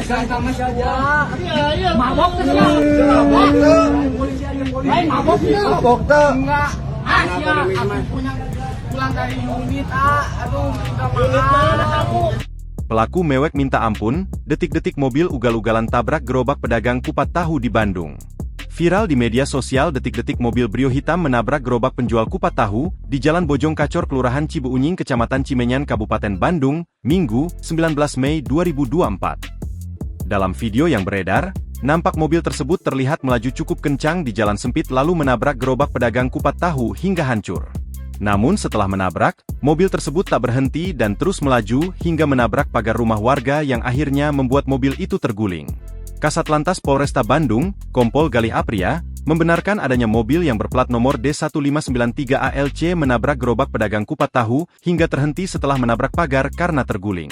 sama saja. Iya. Mabok tuh semua. Mabok tuh. Polisi aja polisi. Lain mabok tuh. Mabok tuh. Enggak. Kenapa Aku minum? punya pulang dari unit aduh udah mahal kamu. Pelaku mewek minta ampun, detik-detik mobil ugal-ugalan tabrak gerobak pedagang kupat tahu di Bandung. Viral di media sosial, detik-detik mobil Brio hitam menabrak gerobak penjual kupat tahu di Jalan Bojong Kacor, Kelurahan Cibuunying, Kecamatan Cimenyan, Kabupaten Bandung, Minggu, 19 Mei 2024. Dalam video yang beredar, nampak mobil tersebut terlihat melaju cukup kencang di jalan sempit lalu menabrak gerobak pedagang kupat tahu hingga hancur. Namun setelah menabrak, mobil tersebut tak berhenti dan terus melaju hingga menabrak pagar rumah warga yang akhirnya membuat mobil itu terguling. Kasatlantas Polresta Bandung, Kompol Galih Apria, membenarkan adanya mobil yang berplat nomor D1593 ALC menabrak gerobak pedagang kupat tahu hingga terhenti setelah menabrak pagar karena terguling.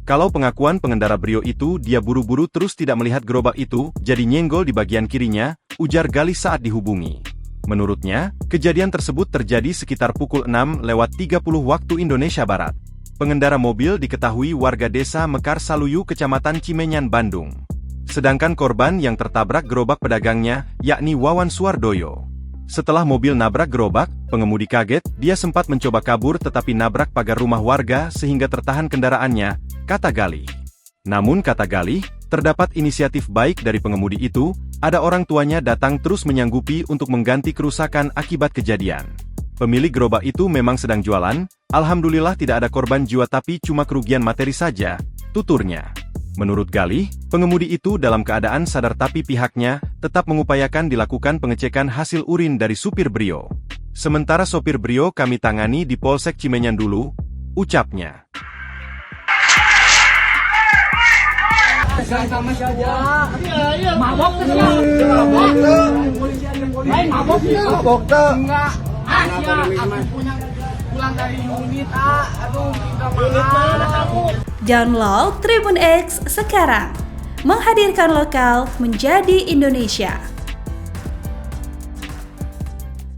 Kalau pengakuan pengendara Brio itu, dia buru-buru terus tidak melihat gerobak itu, jadi nyenggol di bagian kirinya, ujar Galih saat dihubungi. Menurutnya, kejadian tersebut terjadi sekitar pukul 6:30 waktu Indonesia Barat. Pengendara mobil diketahui warga desa Mekar Saluyu, Kecamatan Cimenyan, Bandung. Sedangkan korban yang tertabrak gerobak pedagangnya, yakni Wawan Suwardoyo. Setelah mobil nabrak gerobak, pengemudi kaget, dia sempat mencoba kabur tetapi nabrak pagar rumah warga sehingga tertahan kendaraannya, kata Galih. Namun kata Galih, terdapat inisiatif baik dari pengemudi itu, ada orang tuanya datang terus menyanggupi untuk mengganti kerusakan akibat kejadian. Pemilik gerobak itu memang sedang jualan, alhamdulillah tidak ada korban jiwa tapi cuma kerugian materi saja, tuturnya. Menurut Galih, pengemudi itu dalam keadaan sadar tapi pihaknya tetap mengupayakan dilakukan pengecekan hasil urin dari supir Brio. Sementara sopir Brio kami tangani di Polsek Cimenyan dulu, ucapnya. Sama saja. Iya. Mabok tuh semua. Mabok tuh. Polisi aja polisi. Lain mabok tuh. Mabok tuh. Enggak. Kenapa minum? Aku punya pulang dari unit aduh udah mahal kamu. Download Tribun X sekarang, menghadirkan lokal menjadi Indonesia.